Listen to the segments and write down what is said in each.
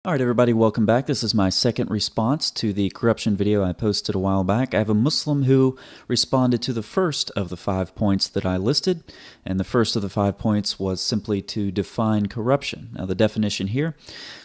Alright everybody, welcome back. This is my second response to the corruption video I posted a while back. I have a Muslim who responded to the first of the 5 points that I listed, and the first of the 5 points was simply to define corruption. Now the definition here,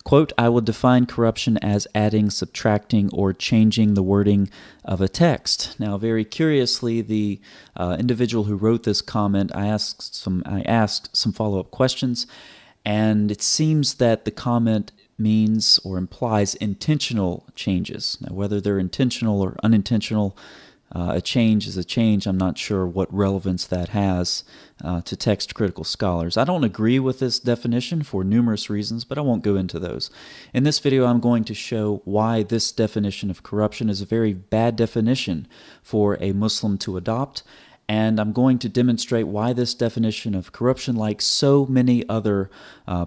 quote, I will define corruption as adding, subtracting, or changing the wording of a text. Now very curiously, the individual who wrote this comment, I asked some follow-up questions, and it seems that the comment means or implies intentional changes. Now, whether they're intentional or unintentional, a change is a change. I'm not sure what relevance that has to text critical scholars. I don't agree with this definition for numerous reasons, but I won't go into those. In this video, I'm going to show why this definition of corruption is a very bad definition for a Muslim to adopt, and I'm going to demonstrate why this definition of corruption, like so many other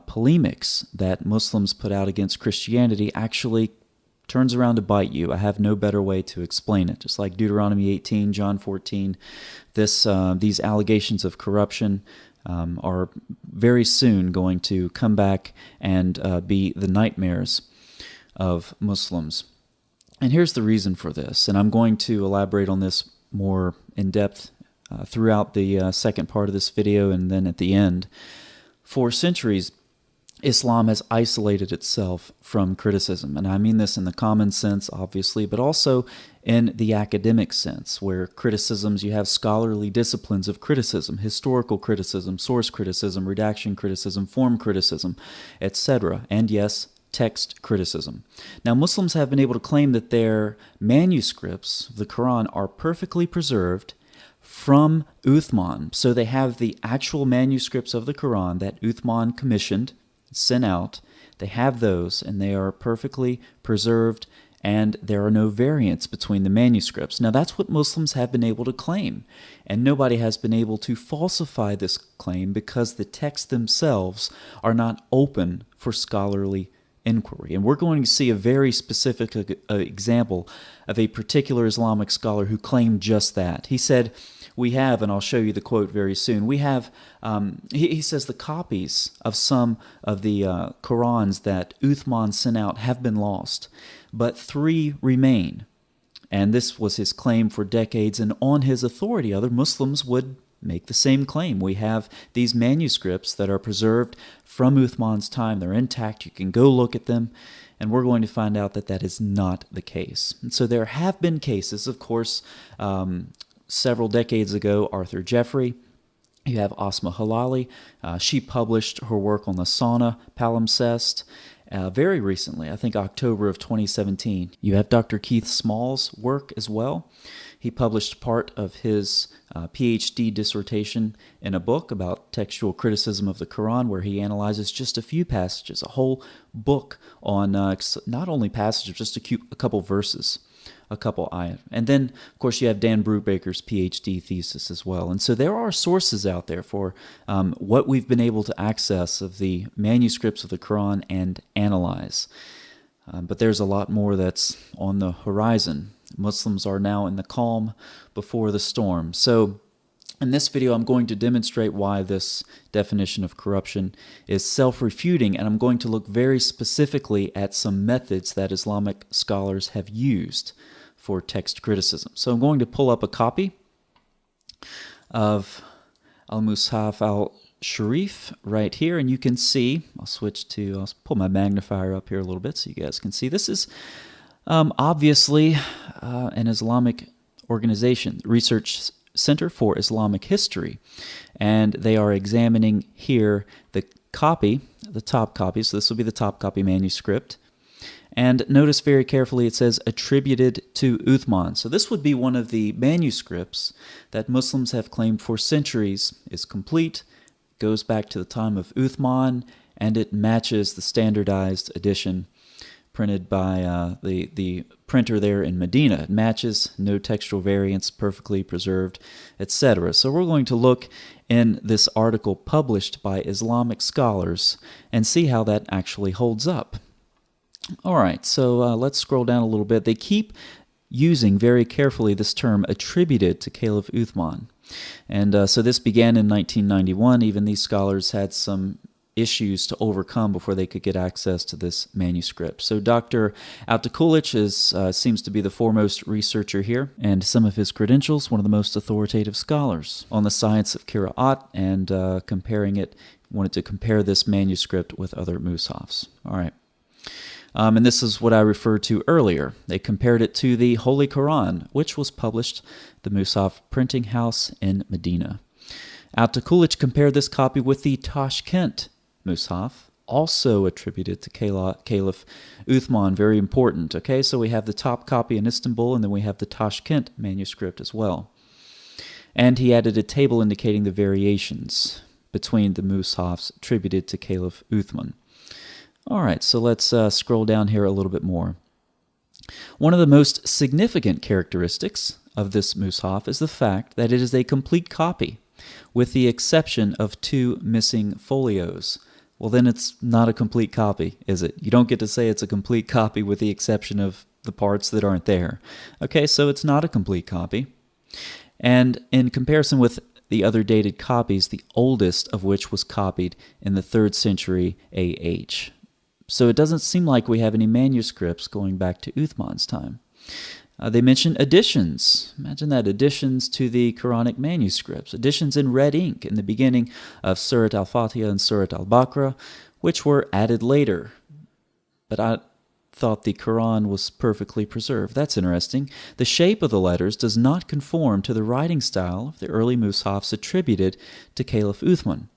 polemics that Muslims put out against Christianity, actually turns around to bite you. I have no better way to explain it. Just like Deuteronomy 18, John 14, these allegations of corruption are very soon going to come back and be the nightmares of Muslims. And here's the reason for this, and I'm going to elaborate on this more in depth throughout the second part of this video and then at the end. For centuries, Islam has isolated itself from criticism, and I mean this in the common sense, obviously, but also in the academic sense, where criticisms, you have scholarly disciplines of criticism, historical criticism, source criticism, redaction criticism, form criticism, etc., and yes, text criticism. Now, Muslims have been able to claim that their manuscripts of the Quran are perfectly preserved from Uthman. So they have the actual manuscripts of the Quran that Uthman commissioned, sent out. They have those, and they are perfectly preserved, and there are no variants between the manuscripts. Now, that's what Muslims have been able to claim, and nobody has been able to falsify this claim because the texts themselves are not open for scholarly inquiry. And we're going to see a very specific example of a particular Islamic scholar who claimed just that. He said, we have, and I'll show you the quote very soon, we have, he says the copies of some of the Qurans that Uthman sent out have been lost, but 3 remain. And this was his claim for decades, and on his authority, other Muslims would make the same claim. We have these manuscripts that are preserved from Uthman's time. They're intact. You can go look at them, and we're going to find out that that is not the case. And so there have been cases, of course, several decades ago, Arthur Jeffrey. You have Asma Halali. She published her work on the Sauna palimpsest very recently, I think October of 2017. You have Dr. Keith Small's work as well. He published part of his PhD dissertation in a book about textual criticism of the Quran, where he analyzes just a few passages, a whole book on not only passages, just a couple verses, a couple ayat. And then, of course, you have Dan Brubaker's PhD thesis as well. And so there are sources out there for what we've been able to access of the manuscripts of the Quran and analyze. But there's a lot more that's on the horizon. Muslims are now in the calm before the storm. So in this video, I'm going to demonstrate why this definition of corruption is self-refuting, and I'm going to look very specifically at some methods that Islamic scholars have used for text criticism. So I'm going to pull up a copy of Al-Mushaf al-Sharif right here, and you can see, I'll pull my magnifier up here a little bit so you guys can see. This is obviously an Islamic organization, Research Center for Islamic History, and they are examining here the copy, the Topkapi. So this will be the Topkapi manuscript. And notice very carefully it says attributed to Uthman. So this would be one of the manuscripts that Muslims have claimed for centuries is complete, goes back to the time of Uthman, and it matches the standardized edition printed by the printer there in Medina. It matches, no textual variants, perfectly preserved, etc. So we're going to look in this article published by Islamic scholars and see how that actually holds up. All right, so let's scroll down a little bit. They keep using very carefully this term attributed to Caliph Uthman. And so this began in 1991. Even these scholars had some issues to overcome before they could get access to this manuscript. So Dr. Altakulich seems to be the foremost researcher here, and some of his credentials, one of the most authoritative scholars on the science of Qira'at, and wanted to compare this manuscript with other mushafs. All right. And this is what I referred to earlier. They compared it to the Holy Quran, which was published at the Mushaf printing house in Medina. Altakulich compared this copy with the Tashkent Mushaf, also attributed to Caliph Uthman. Very important. Okay, so we have the Topkapi in Istanbul, and then we have the Tashkent manuscript as well. And he added a table indicating the variations between the mushafs attributed to Caliph Uthman. All right, so let's scroll down here a little bit more. One of the most significant characteristics of this mushaf is the fact that it is a complete copy, with the exception of 2 missing folios. Well, then it's not a complete copy, is it? You don't get to say it's a complete copy with the exception of the parts that aren't there. Okay, so it's not a complete copy. And in comparison with the other dated copies, the oldest of which was copied in the 3rd century AH. So it doesn't seem like we have any manuscripts going back to Uthman's time. They mention additions. Imagine that, additions to the Quranic manuscripts. Additions in red ink in the beginning of Surat al-Fatiha and Surat al-Baqarah, which were added later. But I thought the Quran was perfectly preserved. That's interesting. The shape of the letters does not conform to the writing style of the early mushafs attributed to Caliph Uthman.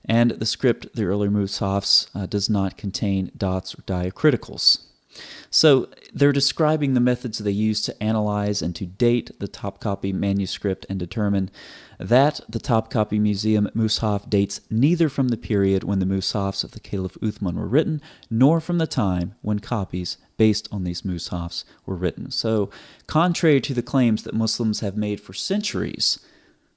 And the script, the early mushafs, does not contain dots or diacriticals. So they're describing the methods they used to analyze and to date the Topkapi manuscript and determine that the Topkapi Museum mushaf dates neither from the period when the mushafs of the Caliph Uthman were written, nor from the time when copies based on these mushafs were written. So contrary to the claims that Muslims have made for centuries,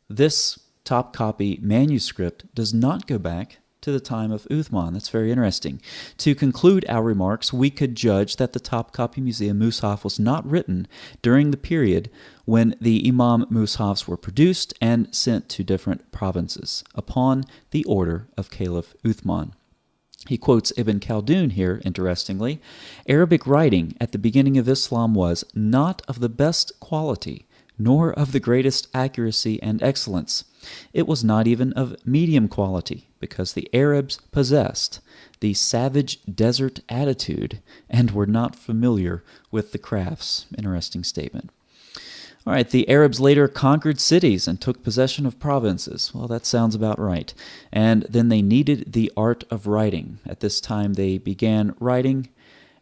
this Topkapi manuscript does not go back to the time of Uthman. That's very interesting. To conclude our remarks, we could judge that the Topkapi Museum mushaf was not written during the period when the Imam mushafs were produced and sent to different provinces upon the order of Caliph Uthman. He quotes Ibn Khaldun here, interestingly. Arabic writing at the beginning of Islam was not of the best quality, nor of the greatest accuracy and excellence. It was not even of medium quality, because the Arabs possessed the savage desert attitude and were not familiar with the crafts. Interesting statement. All right, the Arabs later conquered cities and took possession of provinces. Well, that sounds about right. And then they needed the art of writing. At this time, they began writing,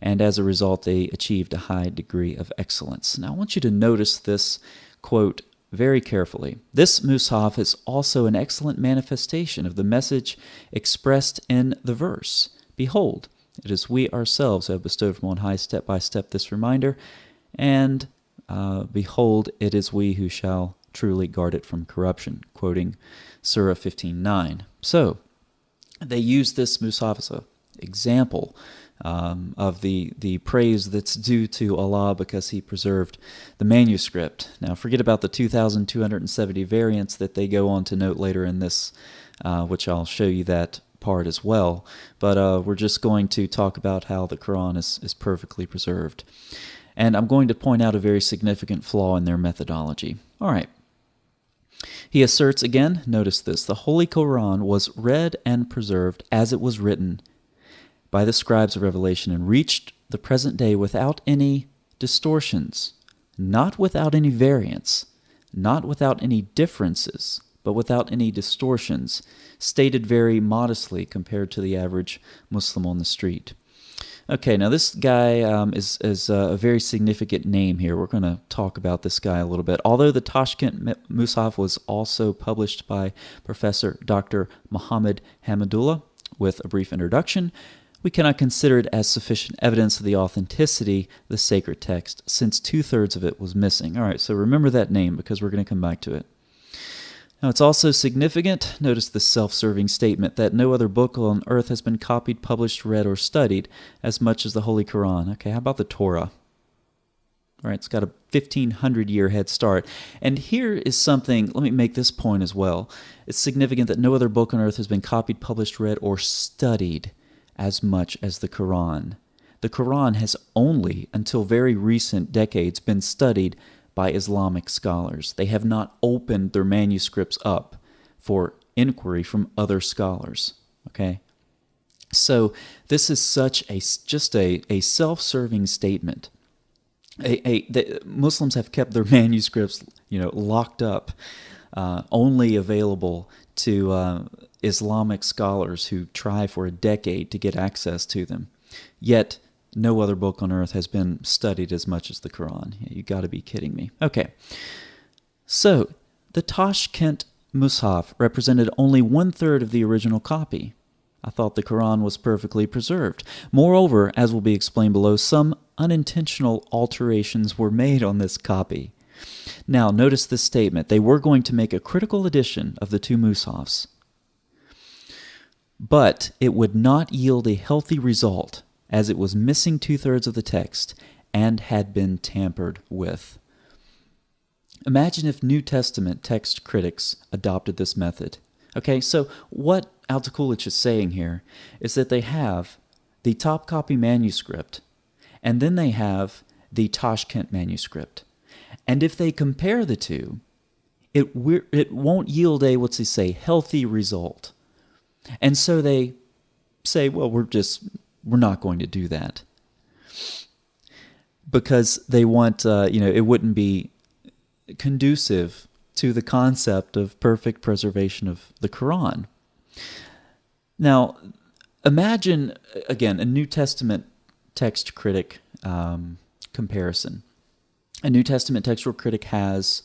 and as a result, they achieved a high degree of excellence. Now, I want you to notice this quote very carefully. This mushaf is also an excellent manifestation of the message expressed in the verse. Behold, it is we ourselves who have bestowed from on high step by step this reminder, and behold, it is we who shall truly guard it from corruption, quoting Surah 15:9. So, they use this mushaf as an example of the praise that's due to Allah because He preserved the manuscript. Now, forget about the 2,270 variants that they go on to note later in this, which I'll show you that part as well. But we're just going to talk about how the Quran is perfectly preserved. And I'm going to point out a very significant flaw in their methodology. All right. He asserts again, notice this, the Holy Quran was read and preserved as it was written by the scribes of Revelation and reached the present day without any distortions, not without any variants, not without any differences, but without any distortions, stated very modestly compared to the average Muslim on the street. Okay, now this guy is a very significant name here. We're going to talk about this guy a little bit. Although the Tashkent Mushaf was also published by Professor Dr. Muhammad Hamidullah with a brief introduction, we cannot consider it as sufficient evidence of the authenticity of the sacred text, since 2/3 of it was missing. All right, so remember that name because we're going to come back to it. Now, it's also significant, notice the self-serving statement, that no other book on earth has been copied, published, read, or studied as much as the Holy Quran. Okay, how about the Torah? Right, it's got a 1,500-year head start. And here is something, let me make this point as well. It's significant that no other book on earth has been copied, published, read, or studied as much as the Quran. The Quran has only, until very recent decades, been studied by Islamic scholars. They have not opened their manuscripts up for inquiry from other scholars. Okay? So this is such just a self-serving statement. The Muslims have kept their manuscripts, locked up, only available to Islamic scholars who try for a decade to get access to them. Yet no other book on earth has been studied as much as the Quran. You got to be kidding me. Okay, so the Tashkent Mus'haf represented only 1/3 of the original copy. I thought the Quran was perfectly preserved. Moreover, as will be explained below, some unintentional alterations were made on this copy. Now, notice this statement. They were going to make a critical edition of the two Mushafs, but it would not yield a healthy result, as it was missing 2/3 of the text and had been tampered with. Imagine if New Testament text critics adopted this method. Okay, so what Altakulich is saying here is that they have the Topkapi manuscript, and then they have the Tashkent manuscript. And if they compare the two, it won't yield a, healthy result. And so they say, well, we're not going to do that. Because they want, it wouldn't be conducive to the concept of perfect preservation of the Quran. Now, imagine, again, a New Testament text critic comparison. A New Testament textual critic has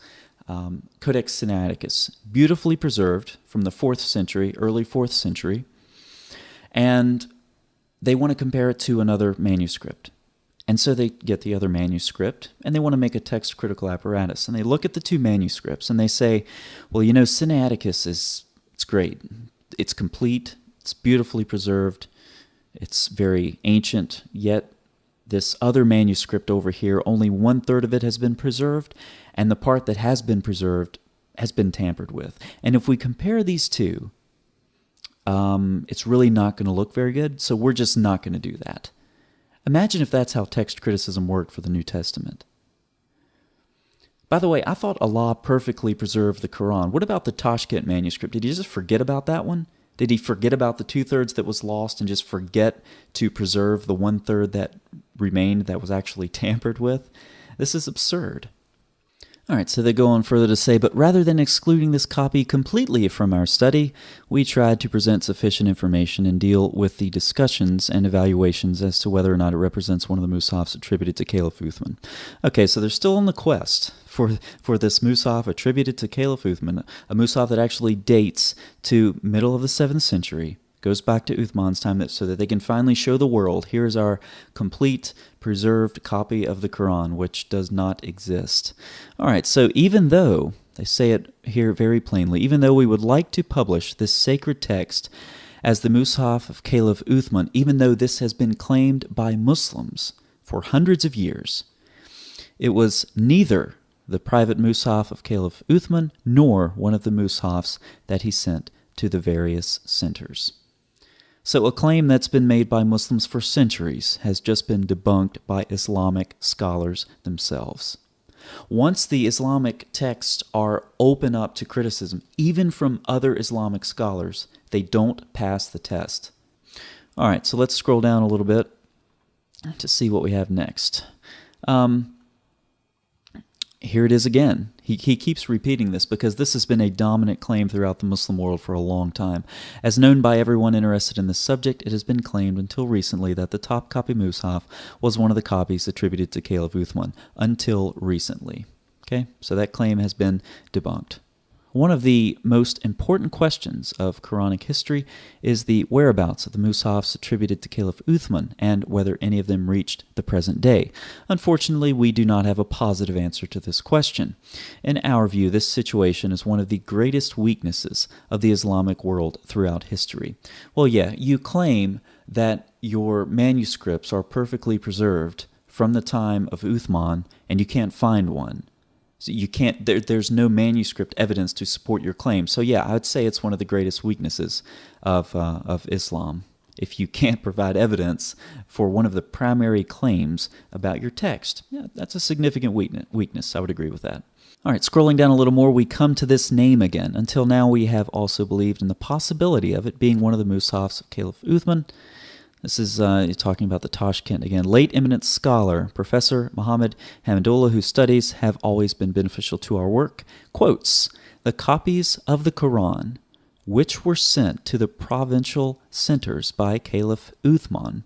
Codex Sinaiticus, beautifully preserved from the 4th century, early 4th century, and they want to compare it to another manuscript. And so they get the other manuscript, and they want to make a text critical apparatus. And they look at the two manuscripts, and they say, well, Sinaiticus it's great. It's complete. It's beautifully preserved. It's very ancient, yet this other manuscript over here, only 1/3 of it has been preserved, and the part that has been preserved has been tampered with. And if we compare these two, it's really not going to look very good, so we're just not going to do that. Imagine if that's how text criticism worked for the New Testament. By the way, I thought Allah perfectly preserved the Quran. What about the Tashkent manuscript? Did he just forget about that one? Did he forget about the 2/3 that was lost and just forget to preserve the 1/3 that remained that was actually tampered with? This is absurd. All right, so they go on further to say, but rather than excluding this copy completely from our study, we tried to present sufficient information and deal with the discussions and evaluations as to whether or not it represents one of the Mushafs attributed to Caliph Uthman. Okay, so they're still on the quest for this Mushaf attributed to Caliph Uthman, a Mushaf that actually dates to middle of the 7th century, goes back to Uthman's time, so that they can finally show the world, here's our complete preserved copy of the Quran, which does not exist. All right, so even though, they say it here very plainly, even though we would like to publish this sacred text as the Mushaf of Caliph Uthman, even though this has been claimed by Muslims for hundreds of years, it was neither the private Mushaf of Caliph Uthman nor one of the Mushafs that he sent to the various centers. So a claim that's been made by Muslims for centuries has just been debunked by Islamic scholars themselves. Once the Islamic texts are open up to criticism, even from other Islamic scholars, they don't pass the test. All right, so let's scroll down a little bit to see what we have next. Here it is again. He keeps repeating this because this has been a dominant claim throughout the Muslim world for a long time. As known by everyone interested in this subject, it has been claimed until recently that the Topkapi Mushaf was one of the copies attributed to Caliph Uthman, until recently. Okay, so that claim has been debunked. One of the most important questions of Quranic history is the whereabouts of the Mushafs attributed to Caliph Uthman and whether any of them reached the present day. Unfortunately, we do not have a positive answer to this question. In our view, this situation is one of the greatest weaknesses of the Islamic world throughout history. Well, yeah, you claim that your manuscripts are perfectly preserved from the time of Uthman, and you can't find one. So you can't. There's no manuscript evidence to support your claim. So yeah, I would say it's one of the greatest weaknesses of Islam. If you can't provide evidence for one of the primary claims about your text, yeah, that's a significant weakness. I would agree with that. All right, scrolling down a little more, we come to this name again. Until now, we have also believed in the possibility of it being one of the Mushafs of Caliph Uthman. This is talking about the Tashkent again. Late eminent scholar, Professor Muhammad Hamidullah, whose studies have always been beneficial to our work, quotes, "The copies of the Quran, which were sent to the provincial centers by Caliph Uthman,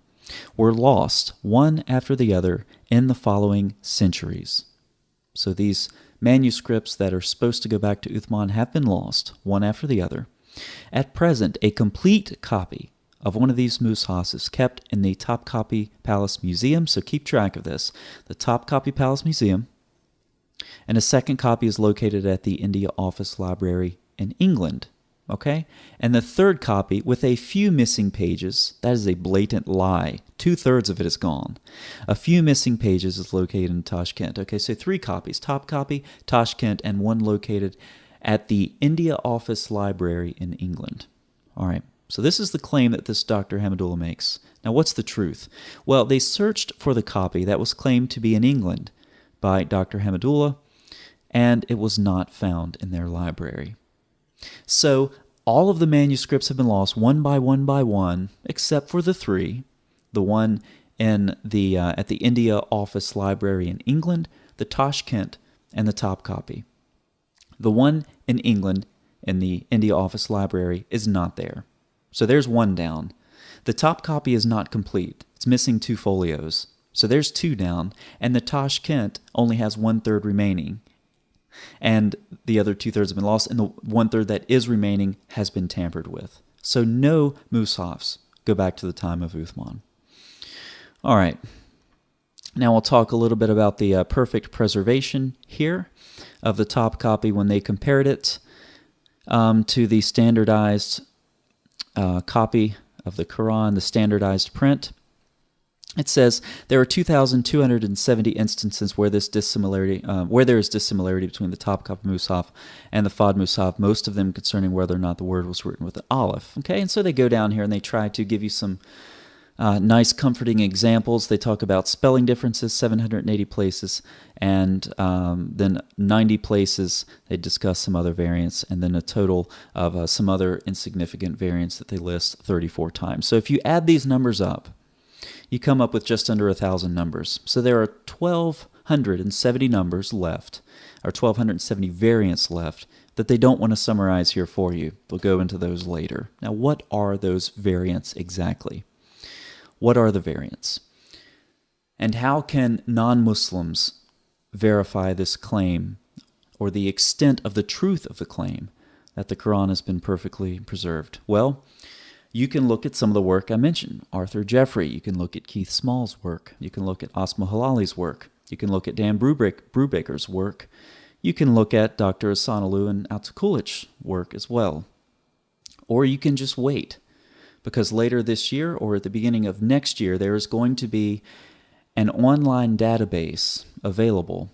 were lost one after the other in the following centuries." So these manuscripts that are supposed to go back to Uthman have been lost, one after the other. At present, a complete copy of one of these mushafs is kept in the Topkapi Palace Museum, so keep track of this. The Topkapi Palace Museum, and a second copy is located at the India Office Library in England. Okay? And the third copy, with a few missing pages, that is a blatant lie. 2/3 of it is gone. A few missing pages is located in Tashkent. Okay, so 3 copies, Topkapi, Tashkent, and one located at the India Office Library in England. All right, so this is the claim that this Dr. Hamidullah makes. Now, what's the truth? Well, they searched for the copy that was claimed to be in England by Dr. Hamidullah, and it was not found in their library. So all of the manuscripts have been lost one by one, except for the 3. The one in the at the India Office Library in England, the Tashkent, and the Topkapi. The one in England in the India Office Library is not there. So there's one down. The Topkapi is not complete. It's missing 2 folios. So there's 2 down, and the Tashkent only has 1/3 remaining. And the other 2/3 have been lost, and the 1/3 that is remaining has been tampered with. So no mushafs go back to the time of Uthman. All right. Now we'll talk a little bit about the perfect preservation here of the Topkapi when they compared it to the standardized copy of the Quran, the standardized print. It says there are 2,270 instances where there is dissimilarity between the Topkapi Mushaf and the Fard Mushaf, most of them concerning whether or not the word was written with an aleph. Okay, and so they go down here and they try to give you some nice, comforting examples. They talk about spelling differences, 780 places, and then 90 places. They discuss some other variants, and then a total of some other insignificant variants that they list 34 times. So if you add these numbers up, you come up with just under 1,000 numbers. So there are 1,270 numbers left, or 1,270 variants left, that they don't want to summarize here for you. We'll go into those later. Now, what are those variants exactly? What are the variants? And how can non-Muslims verify this claim, or the extent of the truth of the claim, that the Quran has been perfectly preserved? Well, you can look at some of the work I mentioned. Arthur Jeffrey. You can look at Keith Small's work. You can look at Asma Halali's work. You can look at Dan Brubaker's work. You can look at Dr. Asanalu and Atakulich's work as well. Or you can just wait, because later this year or at the beginning of next year, there is going to be an online database available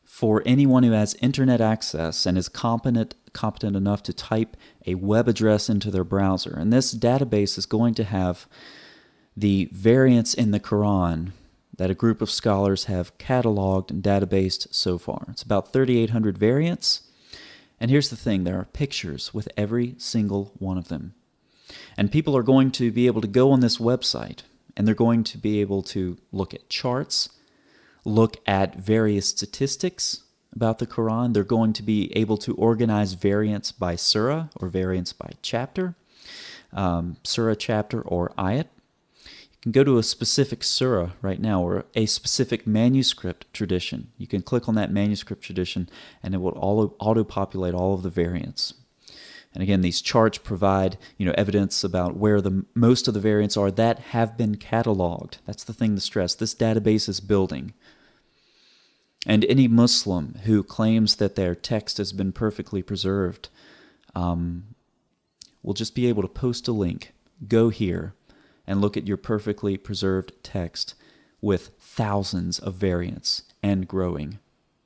for anyone who has internet access and is competent enough to type a web address into their browser. And this database is going to have the variants in the Quran that a group of scholars have cataloged and databased so far. It's about 3,800 variants. And here's the thing, there are pictures with every single one of them. And people are going to be able to go on this website, and they're going to be able to look at charts, look at various statistics about the Quran. They're going to be able to organize variants by surah or variants by chapter, surah, chapter, or ayat. You can go to a specific surah right now or a specific manuscript tradition. You can click on that manuscript tradition and it will auto-populate all of the variants. And again, these charts provide, evidence about where most of the variants are that have been cataloged. That's the thing to stress. This database is building. And any Muslim who claims that their text has been perfectly preserved will just be able to post a link, go here, and look at your perfectly preserved text with thousands of variants and growing.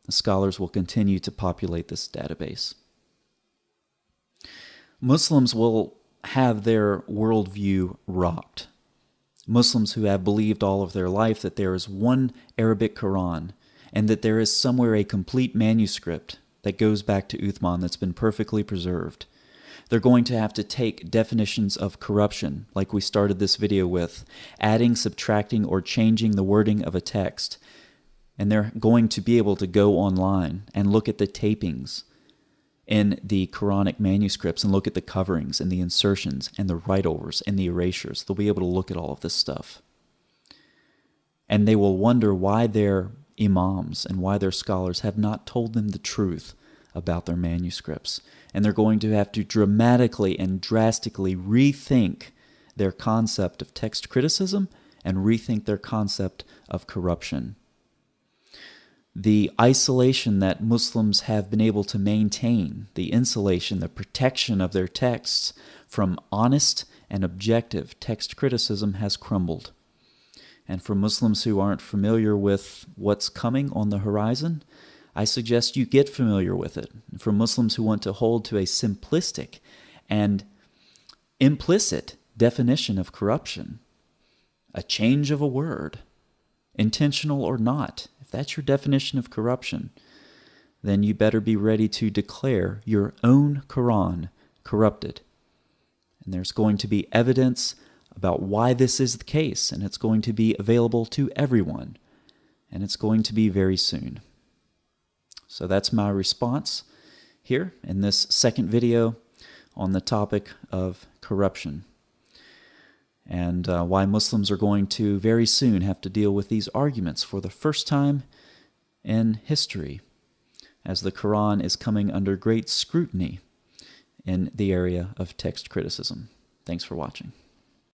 The scholars will continue to populate this database. Muslims will have their worldview rocked. Muslims who have believed all of their life that there is one Arabic Quran and that there is somewhere a complete manuscript that goes back to Uthman that's been perfectly preserved. They're going to have to take definitions of corruption, like we started this video with, adding, subtracting, or changing the wording of a text. And they're going to be able to go online and look at the tapings in the Quranic manuscripts and look at the coverings and the insertions and the right-overs and the erasures. They'll be able to look at all of this stuff. And they will wonder why their imams and why their scholars have not told them the truth about their manuscripts. And they're going to have to dramatically and drastically rethink their concept of text criticism and rethink their concept of corruption. The isolation that Muslims have been able to maintain, the insulation, the protection of their texts from honest and objective text criticism has crumbled. And for Muslims who aren't familiar with what's coming on the horizon, I suggest you get familiar with it. For Muslims who want to hold to a simplistic and implicit definition of corruption, a change of a word, intentional or not, if that's your definition of corruption, then you better be ready to declare your own Quran corrupted. And there's going to be evidence about why this is the case, and it's going to be available to everyone, and it's going to be very soon. So that's my response here in this second video on the topic of corruption, and why Muslims are going to very soon have to deal with these arguments for the first time in history, as the Quran is coming under great scrutiny in the area of text criticism. Thanks for watching.